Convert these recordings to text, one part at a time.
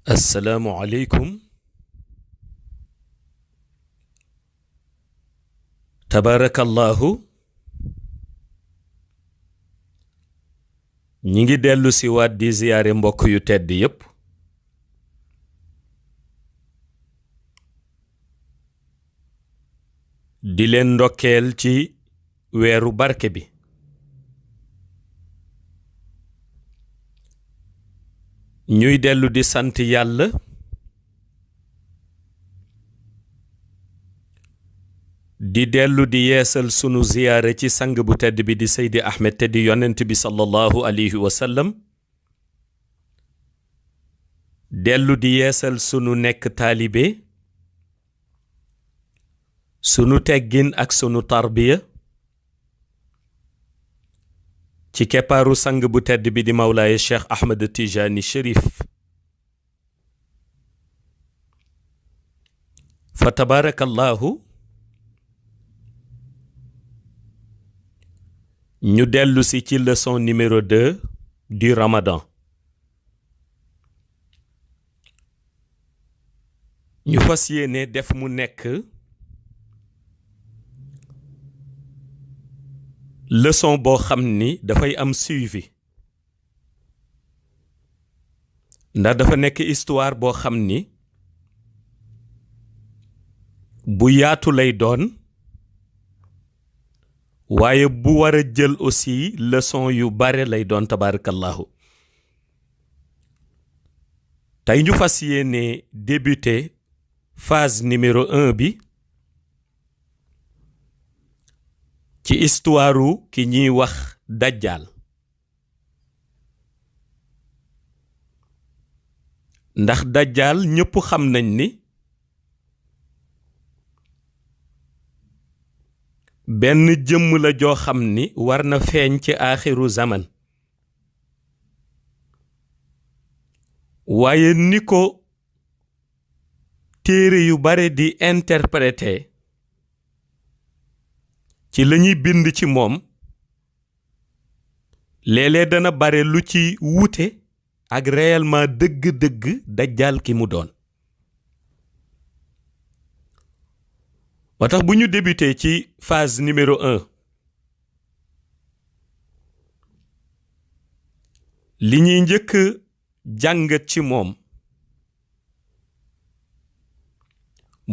assalaamu aleykum tabarakallahu ñi ngi dellu si waat di ziyaare mbokk yu tedd yépp di leen ndokkeel ci weeru barke bi ñuy dellu di sant yàlla di dellu di yeesal sunu ziyaare ci sang bu tedd bi di Seydi Ahmed te di yonent bi sallallahu alayhi wa sallam dellu di yeesal sunu nekk taalibe sunu teggin ak sunu tarbiya ci keppaaru sang bu tedd bi di Mawlaaye Cheikh Ahmed Tijani Chérif fa tabarakallahu ñu dellu si ci leçon numéro 2 du Ramadan ñu fas yéene def mu nekk leçon boo xam ni dafay am suivi ndax dafa nekk histoire boo xam ni bu yaatu lay doon waaye bu war a jël aussi leçon yu bare lay doon tabarakallahu tey ñu fas yéene débuter phase numéro 1 bi ci histoire ki ñuy wax dajjal ndax dajjal ñépp xam nañ ni benn jëmm la joo xam ni war na feeñ ci aaxiru zaman waaye ni ko téere yu bare di interpréter ci lañuy bind ci moom léeg-léeg dana bare lu ci wuute ak réellement dëgg-dëgg dajjal ki mu doon moo tax bu ñu débuté ci phase numéro 1 li ñuy njëkk jàngat ci moom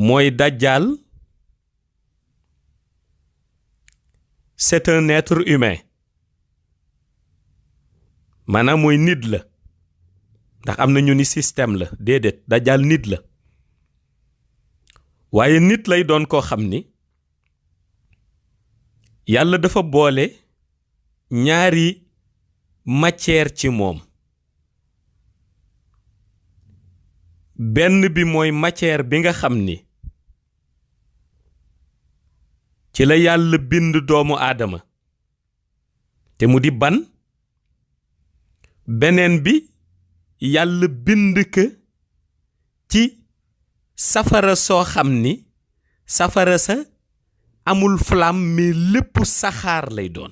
mooy dajjal c'est un être humain maanaam mooy nit la ndax am na ñu ni système la déedéet dajjal nit la waaye nit lay doon koo xam ni yàlla dafa boole ñaari matière ci moom benn bi mooy matière bi nga xam ni ci la yàlla bind doomu aadama te mu di ban beneen bi yàlla bind ko ci safara soo xam ni safara sa amul flamme mais lépp saxaar lay doon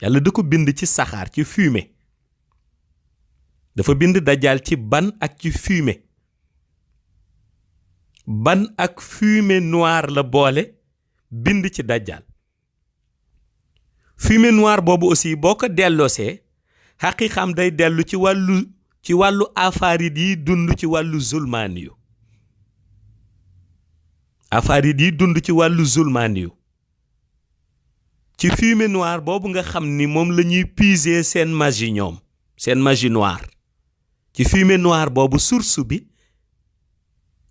yàlla da ko bind ci saxaar ci fumée dafa bind dajjal ci ban ak ci fumée ban ak fumée noire la boole bind ci dajjal fumée noire boobu aussi boo ko delloosee xaqiiqam day dellu ci wàllu afaarid yi dund ci wàllu zulmaani yu afaarid yi dund ci wàllu zulmaani yu ci fumée noire boobu nga xam ni moom la ñuy puiser seen magie ñoom seen magie noire ci fumée noire boobu source bi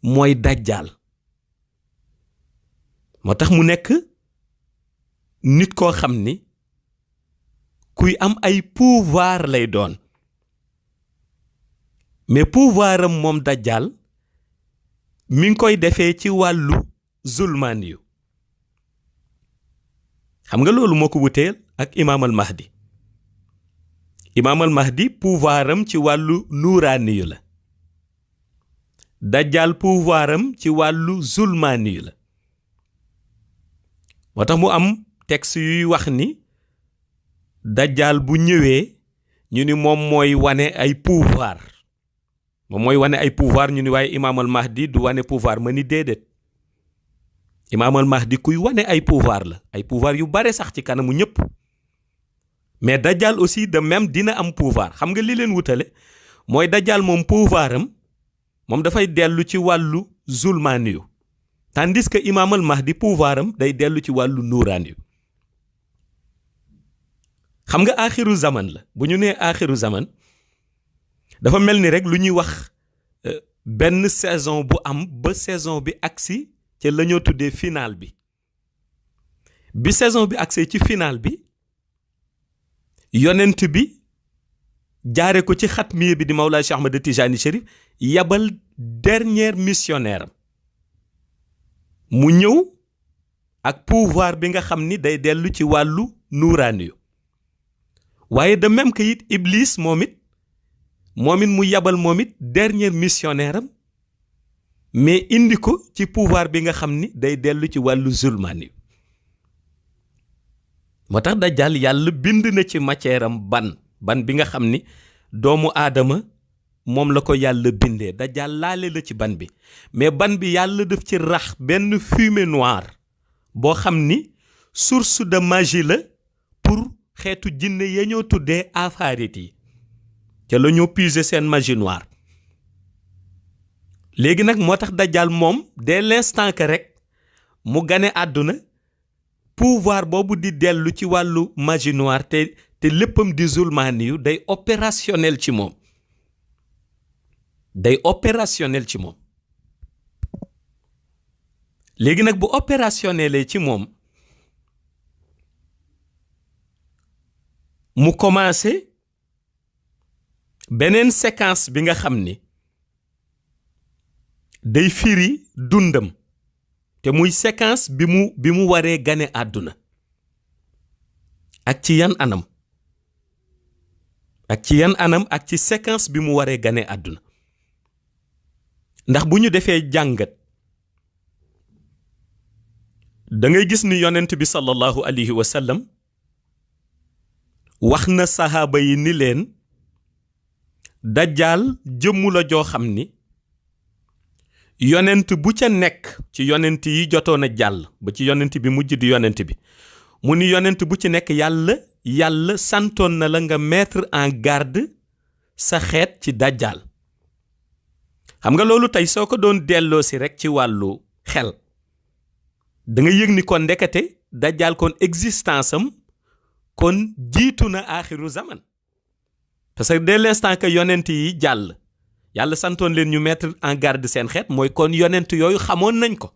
mooy dajjal moo tax mu nekk nit koo xam ni kuy am ay pouvoir lay doon mais pouvoiram moom dajjal mi ngi koy defee ci wàllu zulmaan yu xam nga loolu moo ko wuteel ak imaamal mahdi pouvoiram ci wàllu nuuraani yu la dajjal pouvoiram ci wàllu zulmaani yu la moo tax mu am texte yuy wax ni dajjal bu ñëwee ñu ni moom mooy wane ay pouvoir moom mooy wane ay pouvoir ñu ni waaye Imam al Mahdi du wane pouvoir ma ni déedéet Imam al Mahdi kuy wane ay pouvoir la ay pouvoir yu bare sax ci kanamu ñëpp mais Dajjal aussi de même dina am pouvoir xam nga li leen wutale mooy Dajjal moom pouvoir am moom dafay dellu ci wàllu zulmaani yu tandis que Imam al Mahdi pouvoir am day dellu ci wàllu nuuraani yu xam nga axiru zaman la bu ñu nee axiru zaman dafa mel ni rek lu ñuy wax benn saison bu am ba saison bi agsi ca la ñoo tuddee final bi saison bi agsee ci final bi yonent bi jaare ko ci xatmiye bi di Mawlaay Cheikh Ahmad Tijani Chérif yabal dernier missionnaire am mu ñëw ak pouvoir bi nga xam ni day dellu ci wàllu nuuraani yu waaye de même que it Iblis moom it mu yabal moom it dernier missionnaire am mais indi ko ci pouvoir bi nga xam ni day dellu ci wàllu zulmaani moo tax Dajjal yàlla bind na ci matière am ban bi nga xam ni doomu aadama moom la ko yàlla bindee Dajjal laale la ci ban bi mais ban bi yàlla daf ci rax benn fumée noire boo xam ni source de magie la pour xeetu jinne ya ñoo tuddee afaarit yi ca la ñoo puiser seen magie noire léegi nag moo tax Dajjal moom dès l'instant que rek mu gane àdduna pouvoir boobu di dellu ci wàllu magie noire te léppam di zulmaani yu day opérationnel ci moom léegi nag bu opérationnel ci moom mu commencé beneen séquence bi nga xam ni day firi dundam te muy séquence bi mu waree gane àdduna ak ci yan anam ak ci séquence bi mu waree gane àdduna ndax bu ñu defee jàngat da ngay gis ni yonent bi sallallahu alayhi wa sallam wax na sahaaba yi ni leen Dajjal jëmmu la joo xam ni yonent bu ca nekk ci yonent yi jotoon a jàll ba ci yonent bi mujj di yonent bi mu ni yonent bu ci nekk yàlla santoon na la nga mettre en garde sa xeet ci Dajjal xam nga loolu tey soo ko doon delloo si rek ci wàllu xel da nga yëg ni kon ndekete Dajjal kon existence am kon jiitu na aaxiru zaman parce que dès l'instant que yonent yi jàll yàlla santoon leen ñu mettre en garde seen xeet mooy kon yonent yooyu xamoon nañ ko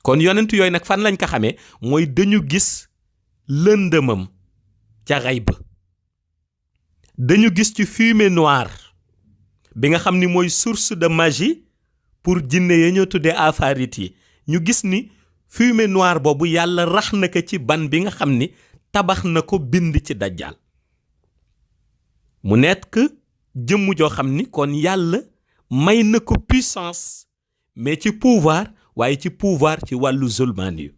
kon yonent yooyu nag fan lañ ko xamee mooy dañu gis lëndëmam ca xayb dañu gis ci fumée noire bi nga xam ni mooy source de magie pour jinne ya ñoo tuddee afaarit yi ñu gis ni fumée noire boobu yàlla rax na ko ci ban bi nga xam ni tabax na ko bind ci Dajjal mu nekk jëmm joo xam ni kon yàlla may na ko puissance mais ci pouvoir waaye ci pouvoir ci wàllu zulmaani yu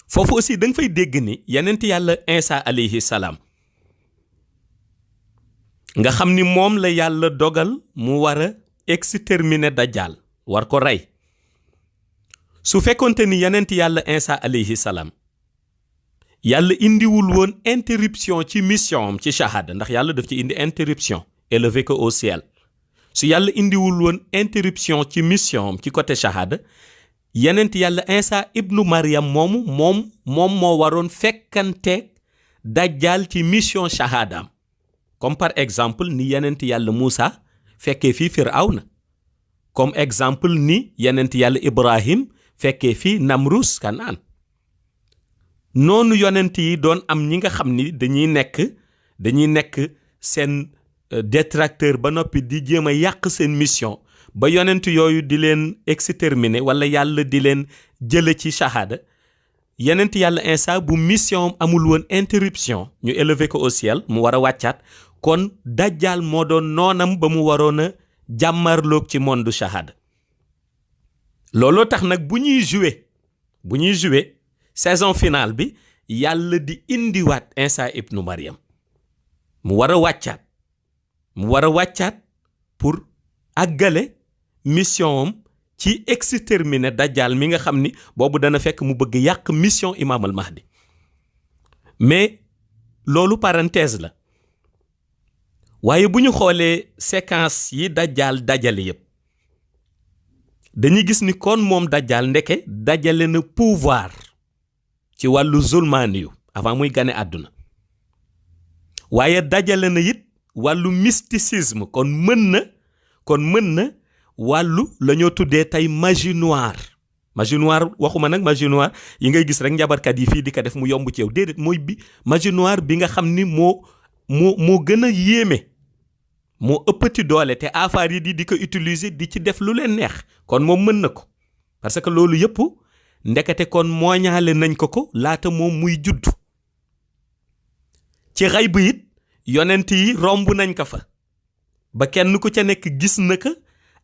foofu aussi da nga fay dégg ni yenent yàlla Isa alayhi salaam nga xam ni moom la yàlla dogal mu war a exterminer Dajjal war ko rey su fekkonte ni yenent yàlla Isa alayhi salaam yàlla indiwul woon interruption ci mission am ci shahada ndax yàlla daf ci indi interruption élevé ko au ciel su yàlla indiwul woon interruption ci mission am ci côté shahada yenent yàlla Isa ibnu Maryam moom moo waroon fekkanteeg Dajjal ci mission shahadaam comme par exemple ni yenent yàlla Moussa fekkee fii Firawna comme exemple ni yenent yàlla Ibrahim fekkee fii Namrus Kanaan noonu yonent yi doon am ñi nga xam ni dañuy nekk seen détracteur ba noppi di jéem a yàq seen mission ba yonent yooyu di leen exterminer wala yàlla di leen jële ci shahada yonent yàlla Isa bu mission amul woon interruption ñu élevé ko au ciel mu war a wàccaat kon Dajjal moo doon noonam ba mu waroon a jàmmarloog ci monde shahada looloo tax nag bu ñuy jouer saison finale bi yàlla di indiwaat Isa ibnu Maryam mu war a wàccaat mu war a wàccaat pour àggale mission am ci exterminer dajjal mi nga xam ni boobu dana fekk mu bëgg yàq mission Imam al Mahdi. mais loolu parenthèse la waaye bu ñu xoolee séquence yi dajjal dajale yépp dañuy gis ni kon moom dajjal ndeke dajale na pouvoir ci wàllu zulmaani yu avant muy gane àdduna waaye dajale na it wàllu mysticisme kon mën na wàllu la ñoo tuddee tey magie noire waxuma nag magie noire yi ngay gis rek njabarkat yi fii di ko def mu yomb ci yow déedéet mooy bi magie noire bi nga xam ni moo gën a yéeme moo ëppati doole te affaire yi di ko utiliser di ci def lu leen neex kon moom mën na ko parce que loolu yëpp ndekete kon mooñaale nañ ko laata moom muy judd ci xay bu it yonent yi romb nañ ko fa ba kenn ku ca nekk gis na ko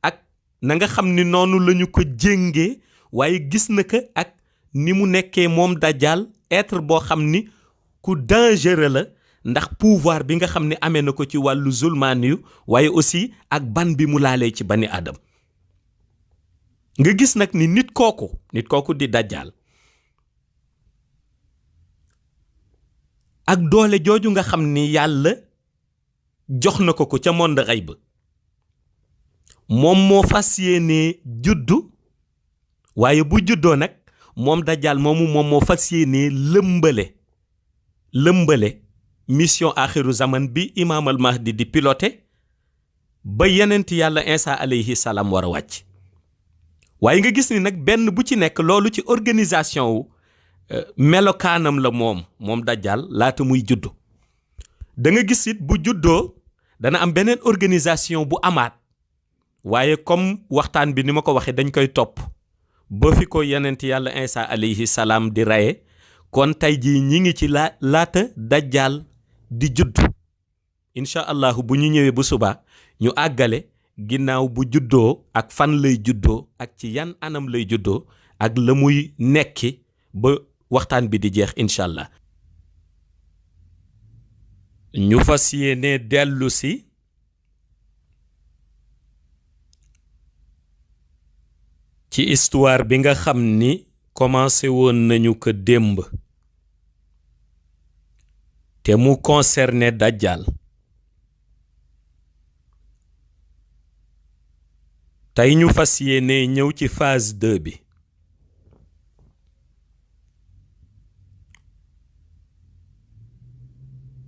ak na nga xam ni noonu lañu ko jéngee waaye gis na ko ak ni mu nekkee moom dajjal être boo xam ni ku dangereux la ndax pouvoir bi nga xam ne amee na ko ci wàllu zulmaani yu waaye aussi ak ban bi mu laalee ci bani adam nga gis nag ni nit kooku di dajjal ak doole jooju nga xam ni yàlla jox na ko ca monde xayb moom moo fas yéenee juddu waaye bu juddoo nag moom dajjal moom moo fas yéenee lëmbale mission axiru zaman bi Imam al Mahdi di piloté ba yenent yàlla Isa alayhi salaam war a wàcc waaye nga gis ni nag benn bu ci nekk loolu ci organisation wu melokaanam la moom dajjal laata muy juddu da nga gis it bu juddoo dana am beneen organisation bu amaat waaye comme waxtaan bi ni ma ko waxee dañ koy topp ba fi ko yenent yàlla Isa alayhi salaam di raye kon tey jii ñi ngi ci laata dajjal di judd incha allahu bu ñu ñëwee bu subaa ñu àggale ginnaaw bu juddoo ak fan lay juddoo ak ci yan anam lay juddoo ak la muy nekki ba waxtaan bi di jeex incha allah ñu fas yéene dellu si ci histoire bi nga xam ni commencé woon nañu ko démb te mu concerné dajjal tey ñu fas yéene ñëw ci phase 2 bi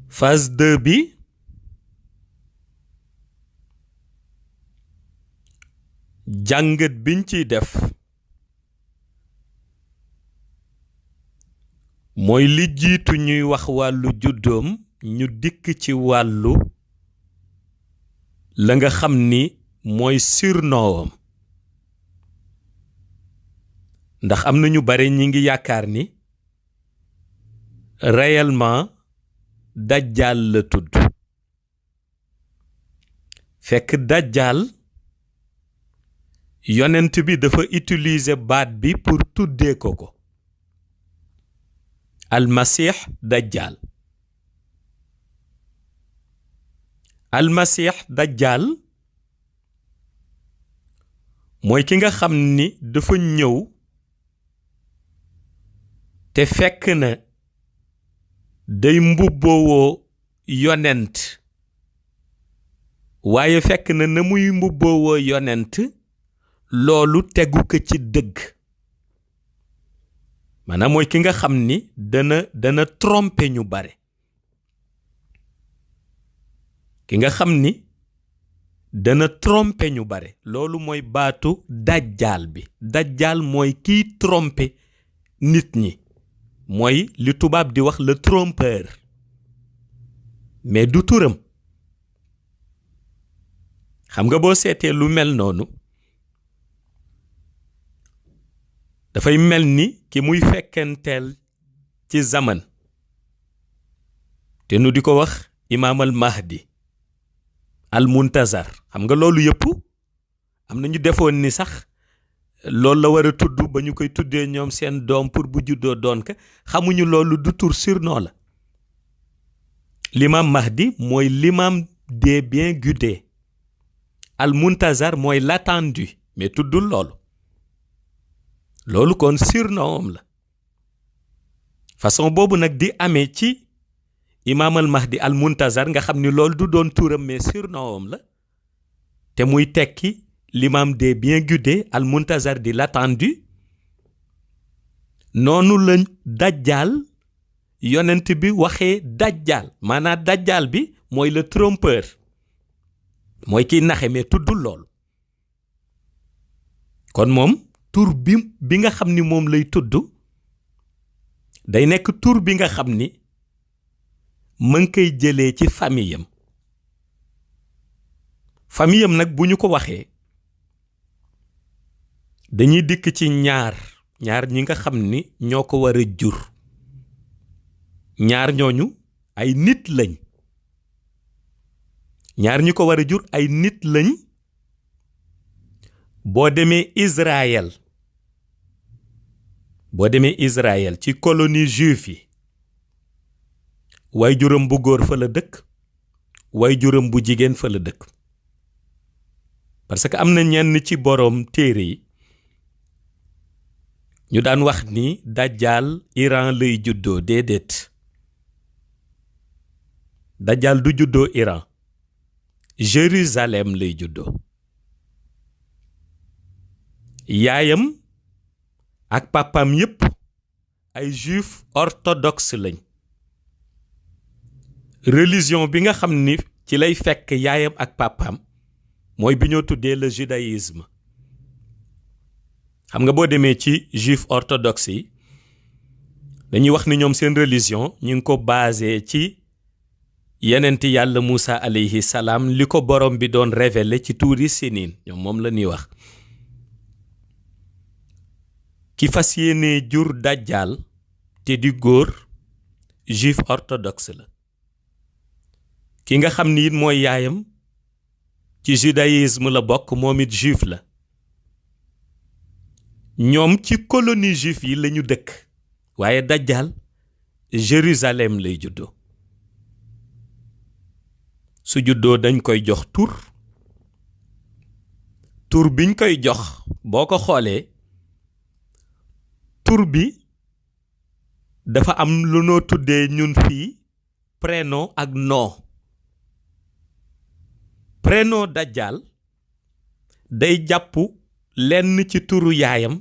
phase 2 bi jàngat biñ ciy def mooy li jiitu ñuy wax wàllu juddoom ñu dikk ci wàllu la nga xam ni mooy surnoowam ndax am na ñu bare ñi ngi yaakaar ni réellement dajjal la tudd fekk dajjal yonent bi dafa utiliser baat bi pour tuddee ko almasih dajjal mooy ki nga xam ni dafa ñëw te fekk na day mbubbowoo yonent waaye fekk na muy mbubbowoo yonent loolu tegu ko ci dëgg maanaam mooy ki nga xam ni dana tromper ñu bare ki nga xam ni dana tromper ñu bare loolu mooy baatu dajjal bi dajjal mooy kiy tromper nit ñi mooy li tubaab di wax le trompeur mais du turam xam nga boo seetee lu mel noonu dafay mel ni ki muy fekkenteel ci zaman te nu di ko wax Imam al Mahdi al Muntazar xam nga loolu yëpp am na ñu defoon ni sax loolu la war a tudd ba ñu koy tuddee ñoom seen doom pour bu juddoo doon ka xamuñu loolu du tur surnom la l'imam Mahdi mooy l'imam des bien gudés al muntazar mooy l'attendu mais tuddul loolu kon surnom la façon boobu nag di amee ci imaam al mahdi al muntazar nga xam ni loolu du doon turam mais surnom la te muy tekki l'imam des bien gudés al muntazar di l'attendu noonu lañ dajjal yonent bi waxee dajjal maanaam dajjal bi mooy le trompeur mooy kiy naxe mais tuddul loolu kon moom tur bi nga xam ni moom lay tudd day nekk tur bi nga xam ni mën ngi koy jëlee ci famille am nag bu ñu ko waxee dañuy dikk ci ñaar ñi nga xam ni ñoo ko war a jur ñaar ñooñu ay nit lañ ñaar ñi ko war a jur ay nit lañ boo demee Israël ci colonie juif yi way juram bu góor fa la dëkk way juram bu jigéen fa la dëkk parce que am na ñenn ci boroom téere yi ñu daan wax ni dajjal Iran lay juddoo déedéet dajjal du juddoo Iran Jérusalem lay juddoo yaayam ak papam yépp ay juif orthodoxe lañ religion bi nga xam ni ci lay fekk yaayam ak papam mooy bi ñoo tuddee le judaïsme xam nga boo demee ci juif orthodoxe yi dañuy wax ni ñoom seen religion ñu ngi ko basé ci yenenti yàlla Moussa alayhi salaam li ko borom bi doon révélé ci tuuri Siniin ñoom moom la ñuy wax ki fas yéenee jur dajjal te di góor juif orthodoxe la ki nga xam ni it mooy yaayam ci judaïsme la bokk moom it juif la ñoom ci colonie juif yi lañu dëkk waaye dajjal Jérusalem lay juddoo su juddoo dañ koy jox tur biñ koy jox boo ko xoolee tur bi dafa am lu noo tuddee ñun fii prénom ak nom prénom dajjal day jàpp lenn ci turu yaayam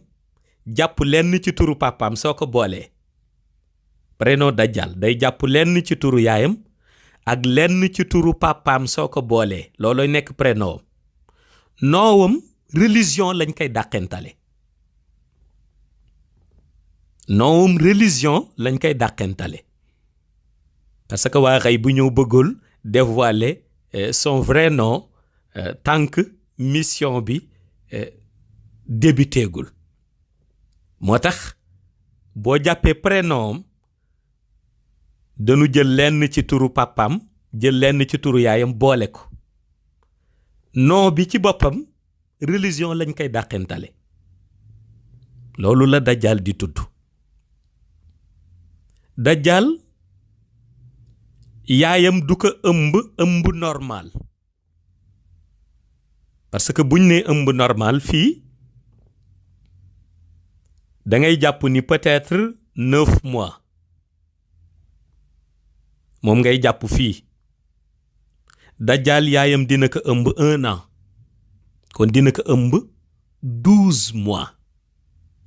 jàpp lenn ci turu papaam soo ko boolee prénom dajjal day jàpp lenn ci turu yaayam ak lenn ci turu papaam soo ko boolee loolooy nekk prénom noowam religion lañ koy dàqentale noowam religion lañ koy dàqentale parce que waa xëy bu ñëw bëggul dévoiler son vrai nom tant que mission bi débutéegul moo tax boo jàppee prénom dañu jël lenn ci turu papam jël lenn ci turu yaayam boole ko nom bi ci boppam religion lañ koy dàqentale loolu la dajjal di tudd dajjal yaayam du ko ëmb normal parce que buñ nee ëmb normal fii da ngay jàpp ni peut-être 9 mois moom ngay jàpp fii dajjal yaayam dina ko ëmb 1 an kon dina ko ëmb 12 mois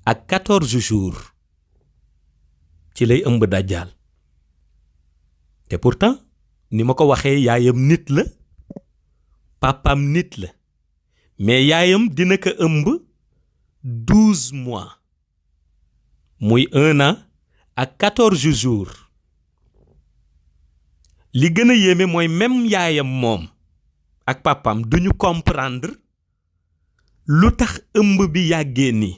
ak 14 jours ci lay ëmb dajjal te pourtant ni ma ko waxee yaayam nit la papam nit la mais yaayam dina ko ëmb 12 mois muy 1 an ak 14 jours li gën a yéeme mooy même yaayam moom ak papam duñu comprendre lu tax ëmb bi yàggee nii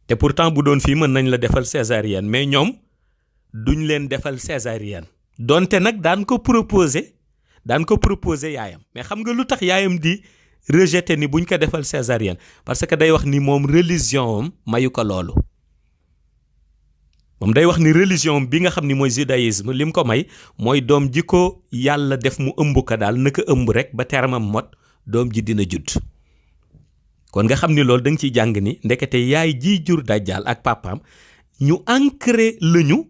te pourtant bu doon fii mën nañ la defal césarienne mais ñoom duñ leen defal césarienne donte nag daan ko proposer yaayam mais xam nga lu tax yaayam di rejeter ni buñ ko defal césarienne parce que day wax ni moom religion am mayu ko loolu moom day wax ni religion bi nga xam ni mooy judaïsme lim ko may mooy doom ji ko yàlla def mu ëmb ko daal naka ëmb rek ba termam mot doom ji dina judd. kon nga xam ni loolu da nga ciy jàng ni ndekete yaay ji jur dajjal ak papaam ñu ancré lañu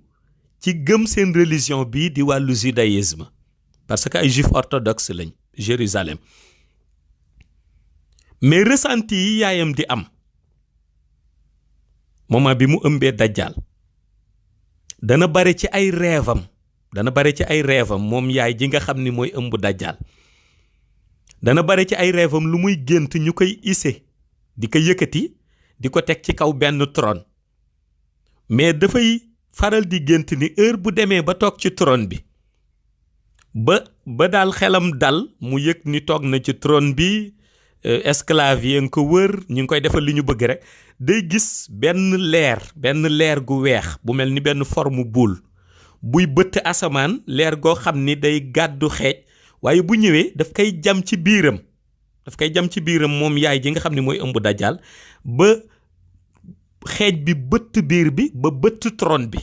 ci gëm seen religion bii di wàllu judaïsme parce que ay juif orthodoxe lañ Jérusalem. mais ressenti yi yaayam di am moment bi mu ëmbee dajjal dana bare ci ay rêvam moom yaay ji nga xam ni mooy ëmb dajjal dana bare ci ay rêvam lu muy gént ñu koy isse di ko yëkkati di ko teg ci kaw benn trône mais dafay faral di gént ni heure bu demee ba toog ci trône bi ba daal xelam dal mu yëg ni toog na ci trône bi esclave yi nga ko wër ñu ngi koy defal li ñu bëgg rek day gis benn leer gu weex bu mel ni benn forme boule buy bëtt asamaan leer goo xam ni day gàddu xeej waaye bu ñëwee daf koy jam ci biiram moom yaay ji nga xam ne mooy ëmb dajjal ba xeej bi bëtt biir bi ba bëtt trône bi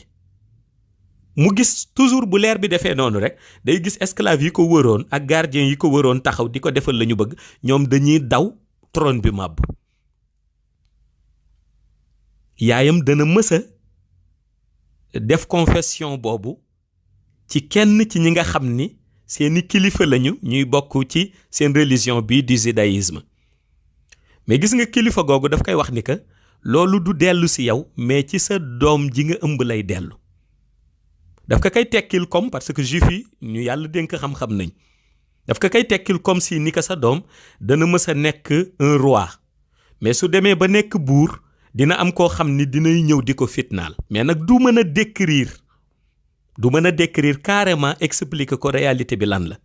mu gis toujours bu leer bi defee noonu rek day gis esclave yi ko wëroon ak gardien yi ko wëroon taxaw di ko defal la ñu bëgg ñoom dañuy daw trône bi màbb. yaayam dana mësa def confession boobu ci kenn ci ñi nga xam ni seeni kilifa lañu ñuy bokk ci seen religion bii du judaïsme mais gis nga kilifa googu daf koy wax ni que loolu du dellu si yow mais ci sa doom ji nga ëmb lay dellu. daf ko koy tekkil comme parce que juif yi ñu yàlla dénk xam-xam nañ daf ko koy tekkil comme si ni ko sa doom dana mës a nekk un roi mais su demee ba nekk buur dina am koo xam ni dinay ñëw di ko fitnaal mais nag du mën a décrire carrément expliquer ko réalité bi lan la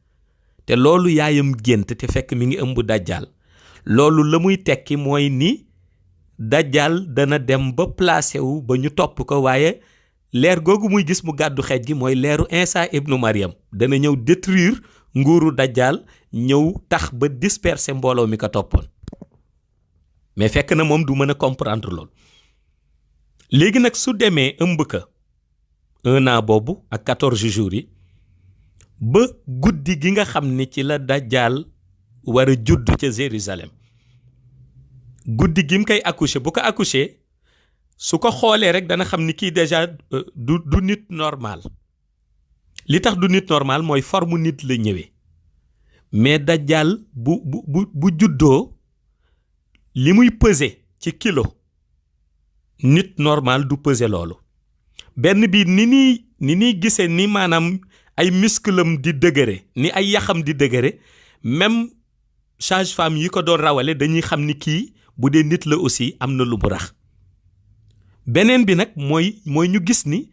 te loolu yaayam gént te fekk mi ngi ëmb dajjal loolu la muy tekki mooy ni dajjal dana dem ba placé wu ba ñu topp ko waaye leer googu muy gis mu gàddu xeej gi mooy leeru Insa ibnu Maryam dana ñëw détruire nguuru dajjal ñëw tax ba disperser mbooloo mi ko toppoon mais fekk na moom du mën a comprendre loolu. léegi nag su demee ëmb ka 1 an boobu ak 14 jours yi ba guddi gi nga xam ni ci la dajjal war a judd ca Jérusalem guddi gi mu koy accoucher bu ko accoucher su ko xoolee rek dana xam ni kii déjà du nit normal li tax du nit normal mooy forme nit la ñëwee mais dajjal bu juddoo li muy peser ci kilo nit normal du peser loolu benn bi ni ñuy gisee ni maanaam ay musclam di dëgëre ni ay yaxam di dëgëre même sage-femme yi ko doon rawale dañuy xam ni kii bu dee nit la aussi am na lu mu rax beneen bi nag mooy ñu gis ni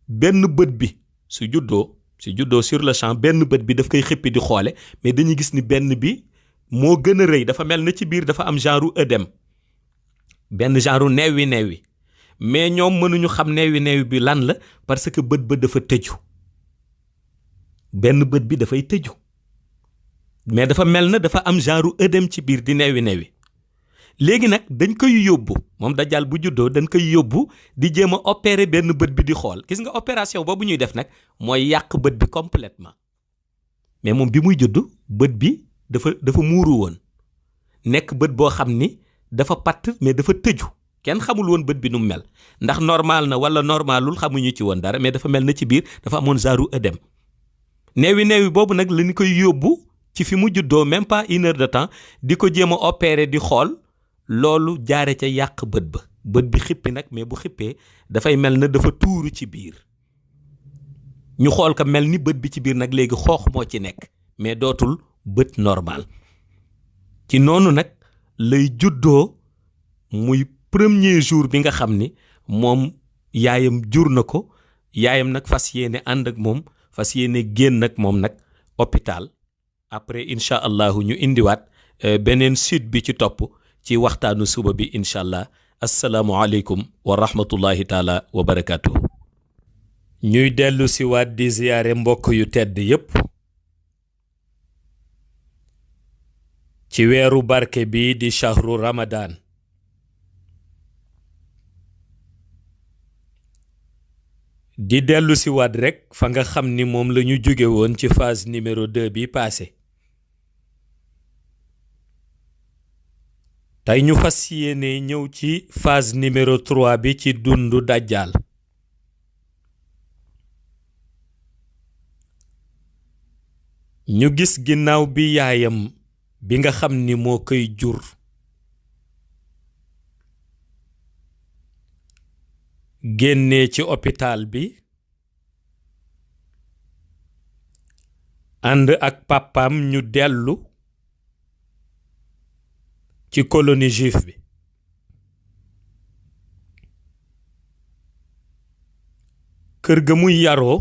benn bët bi su juddoo sur le champ benn bët bi daf koy xippi di xoole mais dañuy gis ni benn bi moo gën a rëy dafa mel na ci biir dafa am genre œdème benn genre neewi mais ñoom mënuñu xam neewi bi lan la parce que bët dafa tëju benn bët bi dafay tëju mais dafa mel na dafa am genre œdème ci biir di neewi léegi nag dañ koy yóbbu moom dajjal bu juddoo dañ koy yóbbu di jéem a opérer benn bët bi di xool gis nga opération boobu ñuy def nag mooy yàq bët bi complètement mais moom bi muy juddu bët bi dafa muuru woon nekk bët boo xam ni dafa patt mais dafa tëju kenn xamul woon bët bi nu mu mel ndax normal na wala normalul xamuñu ci woon dara mais dafa mel na ci biir dafa amoon genre œdème neewi boobu nag la ñu koy yóbbu ci fi mu juddoo même pas 1 heure de temps di ko jéem a opérer di xool loolu jaare ca yàq bët bi xippi nag mais bu xippee dafay mel na dafa tuuru ci biir ñu xool ko mel ni bët bi ci biir nag léegi xoox moo ci nekk mais dootul bët normal ci noonu nag lay juddoo muy premier jour bi nga xam ni moom yaayam jur na ko yaayam nag fas yéene ànd ak moom fas yéene génn ak moom nag hôpital après incha allahu ñu indiwaat beneen suite bi ci topp ci waxtaanu suba bi incha allah asalaamualeykum wa rahmatullahi taala wa barakaatuhu. ñuy dellu si waat di ziyaare mbokk yu tedd yépp ci weeru barke bi di shahru ramadan di dellu si waat rek fa nga xam ni moom la ñu jóge woon ci phase numéro 2 bi passé tey ñu fas yéene ñëw ci phase numéro 3 bi ci dundu dajjal ñu gis ginnaaw bi yaayam bi nga xam ni moo koy jur génnee ci hôpital bi ànd ak papam ñu dellu ci colonie juif bi kër ga muy yaroo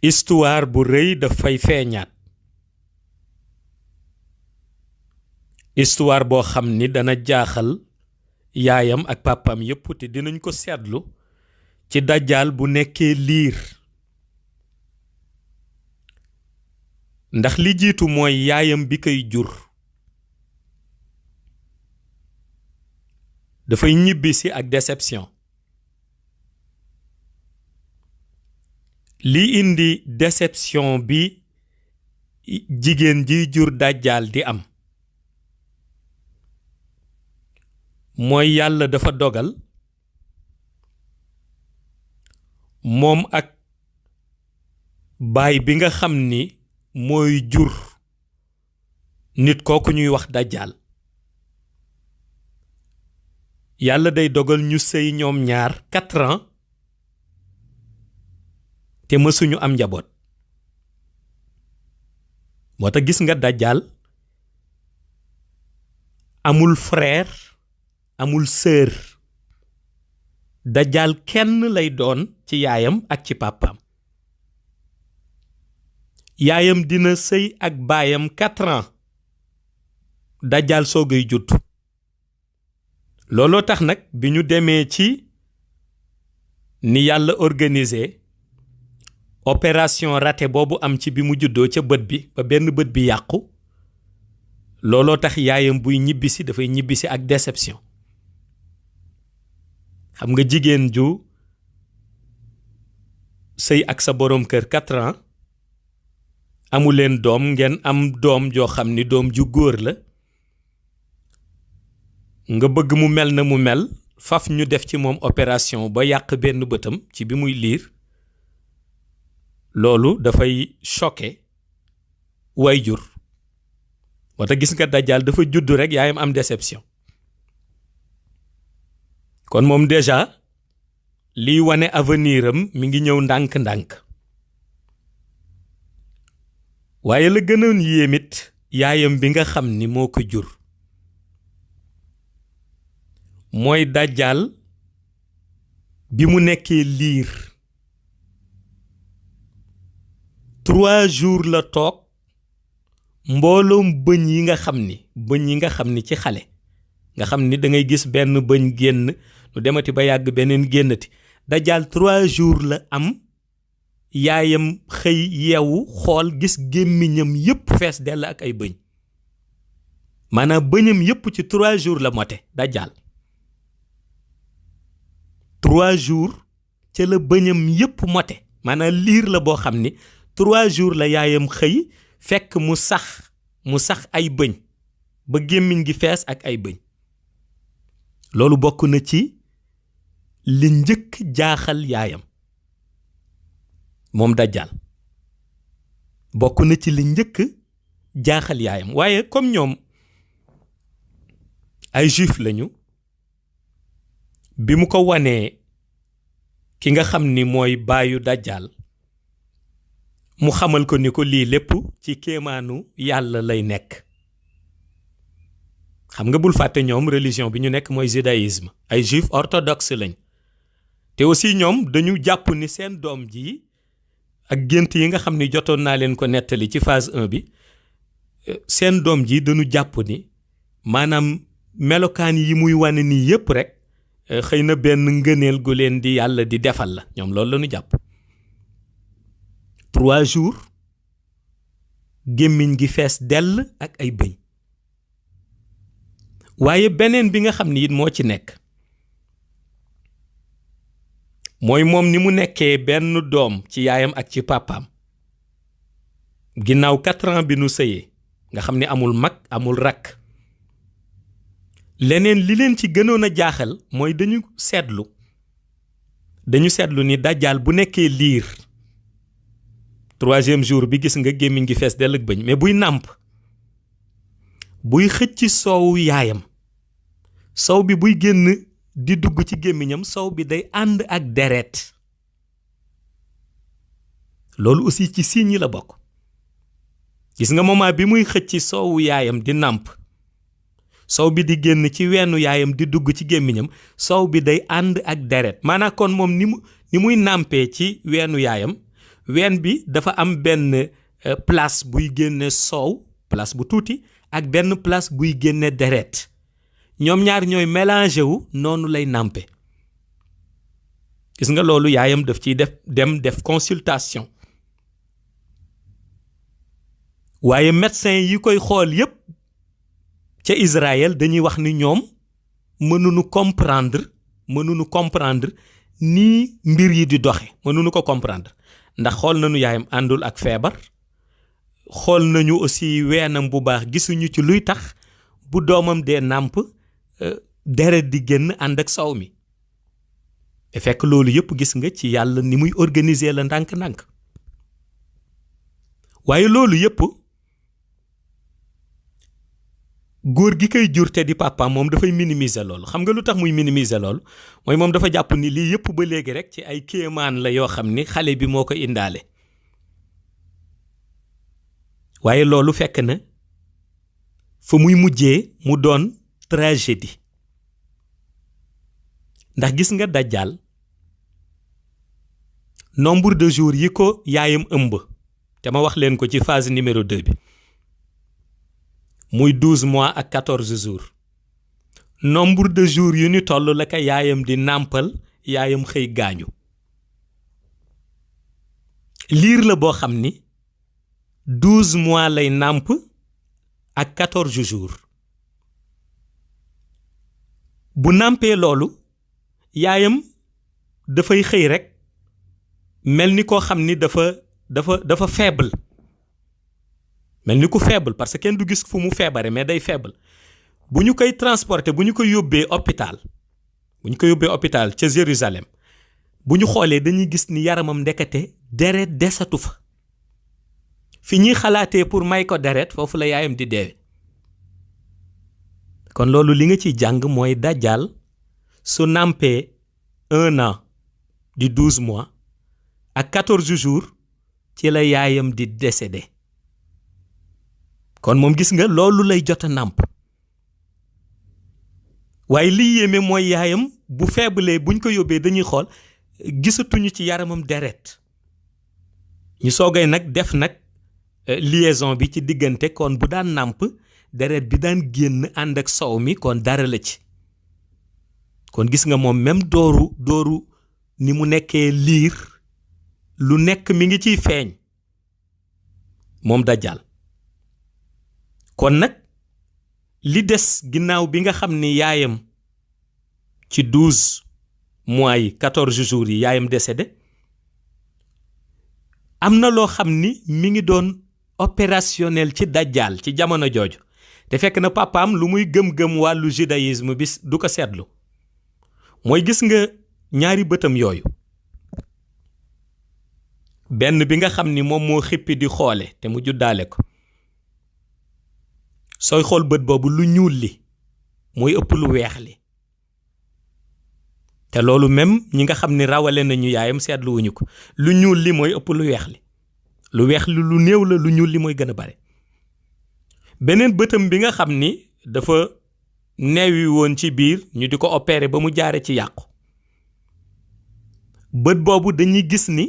histoire bu rëy dafay feeñaat histoire boo xam ni dana jaaxal yaayam ak papam yépp te dinañ ko seetlu ci dajjal bu nekkee liir ndax li jiitu mooy yaayam bi koy jur dafay ñibbisi ak déception li indi déception bi jigéen ji jur dajjal di am mooy yàlla dafa dogal moom ak baay bi nga xam ni mooy jur nit kooku ñuy wax dajjal yàlla day dogal ñu sëy ñoom ñaar 4 ans te mësuñu am njaboot moo tax gis nga dajjal amul frère amul sœur dajjal kenn lay doon ci yaayam ak ci pàppam yaayam dina sëy ak baayam 4 ans dajjal soogay judd looloo tax nag bi ñu demee ci ni yàlla organisé opération raté boobu am ci bi mu juddoo ca bët bi ba benn bët bi yàqu looloo tax yaayam buy ñibbisi dafay ñibbisi ak déception xam nga jigéen ju sëy ak sa boroom kër 4 ans amu leen doom ngeen am doom joo xam ni doom ju góor la nga bëgg mu mel na mu mel faf ñu def ci moom opération ba yàq benn bëtam ci bi muy liir loolu dafay choqué waajur moo tax gis nga dajjal dafa judd rek yaayam am déception kon moom déjà liy wane avenir am mi ngi ñëw ndànk-ndànk waaye la gënoon yéemit yaayam bi nga xam ni moo ko jur mooy dajjal bi mu nekkee liir 3 jours la toog mbooloom bëñ yi nga xam ni ci xale nga xam ni da ngay gis benn bëñ génn lu demati ba yàgg beneen génnati dajjal 3 jours la am yaayam xëy yeewu xool gis gémmiñam yépp fees dell ak ay bëñ maanaam bëñam yépp ci 3 jours la mote dajjal 3 jours ca la bëñam yépp mote maanaam liir la boo xam ni 3 jours la yaayam xëy fekk mu sax ay bëñ ba gémmiñ gi fees ak ay bëñ loolu bokk na ci li njëkk jaaxal yaayam moom dajjal bokk na ci li njëkk jaaxal yaayam waaye comme ñoom ay juif lañu bi mu ko wanee ki nga xam ni mooy baayu dajjal mu xamal ko ni ko lii lépp ci kéemaanu yàlla lay nekk xam nga bul fàtte ñoom religion bi ñu nekk mooy judaïsme ay juif orthodoxe lañ te aussi ñoom dañu jàpp ni seen doom ji ak gént yi nga xam ni jotoon naa leen ko nettali ci phase 1 bi seen doom ji dañu jàpp ni maanaam melokaan yi muy wane nii yépp rek xëy na benn ngëneel gu leen di yàlla di defal la ñoom loolu la ñu jàpp 3 jours gémmiñ gi fees dell ak ay bëñ waaye beneen bi nga xam ni it moo ci nekk mooy moom ni mu nekkee benn doom ci yaayam ak ci papaam ginnaaw 4 ans bi nu sëyee nga xam ne amul mag amul rakk. leneen li leen ci gënoon a jaaxal mooy dañu seetlu ni dajjaal bu nekkee liir 3e jour bi gis nga gémmiñ gi fees dell ak bëñ, mais buy nàmp buy xëcc soowu yaayam soow bi buy génn di dugg ci gémmiñam soow bi day ànd ak deret. loolu aussi ci signes yi la bokk. gis nga moment bi muy xëcc soowu yaayam di nàmp soow bi di génn ci weenu yaayam di dugg ci gémmiñam soow bi day ànd ak deret. maanaam kon moom ni muy nàmpee ci weenu yaayam ween bi dafa am benn place buy génne soow, place bu tuuti, ak benn place buy génne deret. ñoom ñaar ñooy mélangé wu noonu lay nàmpe. gis nga loolu yaayam daf ciy def consultation. waaye médecin yi koy xool yépp ca Israël dañuy wax ni ñoom mënuñu comprendre nii mbir yi di doxe, mënuñu ko comprendre ndax xool nañu yaayam àndul ak feebar, xool nañu aussi weenam bu baax gisuñu ci luy tax bu doomam dee nàmp deret di génn ànd ak soow mi. te fekk loolu yépp gis nga ci yàlla ni muy organiser la ndànk-ndànk. waaye loolu yépp góor gi koy jur te di papa moom dafay minimiser loolu. xam nga lu tax muy minimiser loolu mooy moom dafa jàpp ni lii yépp ba léegi rek ci ay kéemaan la yoo xam ni xale bi moo ko indaale. waaye loolu fekk na fa muy mujjee mu doon tragédie. ndax gis nga dajjaal nombre de jours yi ko yaayam ëmb te ma wax leen ko ci phase numéro 2 bi muy 12 mois ak 14 jours nombre de jours yu ni toll la ko yaayam di nàmpal yaayam xëy gaañu. liir la boo xam ni 12 mois lay nàmp ak 14 jours bu nàmpee loolu yaayam dafay xëy rek mel ni koo xam ni dafa faible, mel ni ku faible parce que kenn du gis fu mu feebare mais day faible. bu ñu koy transporter bu ñu ko yóbbee hôpital ca Jérusalem bu ñu xoolee dañuy gis ni yaramam ndekete deret desatu fa. fi ñuy xalaatee pour may ko deret foofu la yaayam di deewe. kon loolu li nga ciy jàng mooy dajjaal su nàmpee 1 an di 12 mois ak 14 jours ci la yaayam di décédé. kon moom gis nga loolu lay jot a nàmp. waaye li yéeme mooy yaayam bu feebalee buñ ko yóbbee dañuy xool gisatuñu ci yaramam deret. ñu soogay nag def liaison bi ci diggante kon bu daan nàmp deret bi daan génn ànd ak soow mi kon dara la ci. kon gis nga moom même dooru ni mu nekkee liir lu nekk mi ngi ciy feeñ moom dajjaal. kon nag li des ginnaaw bi nga xam ni yaayam ci 12 mois yi 14 jours yi yaayam décédé am na loo xam ni mi ngi doon opérationnel ci dajjaal ci jamono jooju te fekk na papaam lu muy gëm-gëm wàllu judaïsme bi du ko seetlu. mooy gis nga ñaari bëtam yooyu benn bi nga xam ni moom moo xippi di xoole te mu juddaale ko sooy xool bët boobu lu ñuul li mooy ëpp lu weex li te loolu même ñi nga xam ni rawale nañu yaayam seetluwuñu ko. lu ñuul li mooy ëpp lu weex li, lu weex li lu néew la, lu ñuul li mooy gën a bare. beneen bëtam bi nga xam ni dafa neewi woon ci biir ñu di ko opérer ba mu jaare ci yàqu bët boobu dañuy gis ni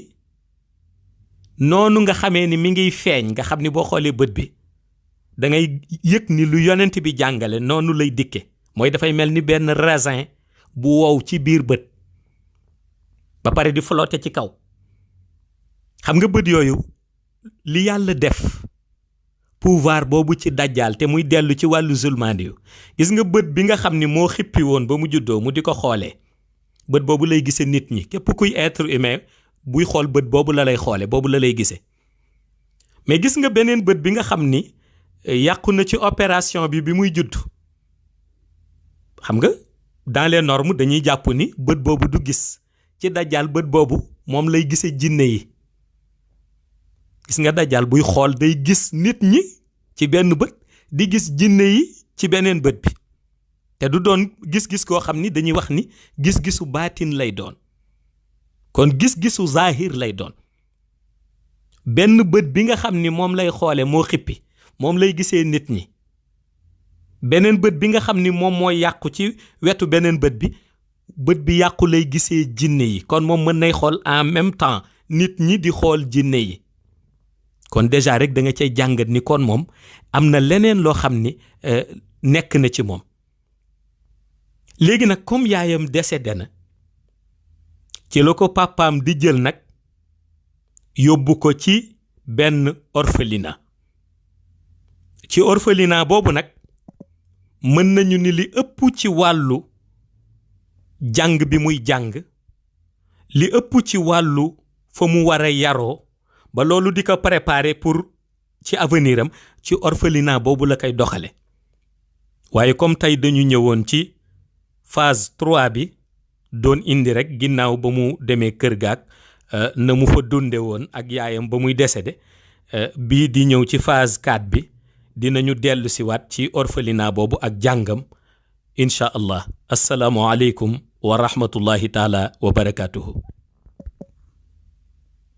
noonu nga xamee ni mi ngiy feeñ nga xam ni boo xoolee bët bi da ngay yëg ni lu yonent bi jàngale noonu lay dikke. mooy dafay mel ni benn raisin bu wow ci biir bët ba pare di flotter ci kaw. xam nga bët yooyu li yàlla def pouvoir boobu ci dajjaal te muy dellu ci wàllu zulmaani yu gis nga bët bi nga xam ni moo xippi woon ba mu juddoo mu di ko xoolee bët boobu lay gisee nit ñi képp kuy être humain buy xool bët boobu la lay xoole boobu la lay gisee mais gis nga beneen bët bi nga xam ni yàqu na ci opération bi muy judd xam nga dans les normes dañuy jàpp ni bët boobu du gis ci dajjal bët boobu moom lay gisee jinne yi gis nga dajjal buy xool day gis nit ñi ci benn bët di gis jinne yi ci beneen bët bi te du doon gis-gis koo xam ni dañuy wax ni gis-gisu baatin lay doon kon gis-gisu zahir lay doon benn bët bi nga xam ni moom lay xoole moo xippi moom lay gisee nit ñi beneen bët bi nga xam ni moom mooy yàqu ci wetu beneen bët bi yàqu lay gisee jinne yi kon moom mën nay xool en même temps nit ñi di xool jinne yi kon déjà rek da nga cay jàngat ni kon moom am na leneen loo xam ni nekk na ci moom léegi nag comme yaayam décédé na ci la ko papaam di jël nag yóbbu ko ci benn orphelinat ci orphelinat boobu nag mën nañu ni li ëpp ci wàllu jàng bi muy jàng li ëpp ci wàllu fa mu war a yaroo ba loolu di ko préparer pour ci avenir am ci orphelinat boobu la koy doxale waaye comme tey dañu ñëwoon ci phase 3 bi doon indi rek ginnaaw ba mu demee kër gaak na mu fa dunde woon ak yaayam ba muy décédé bii di ñëw ci phase 4 bi dinañu dellu si waat ci orphelinat boobu ak jàngam incha allah assalaamu aleykum wa rahmatullahi taala wa barakatuhu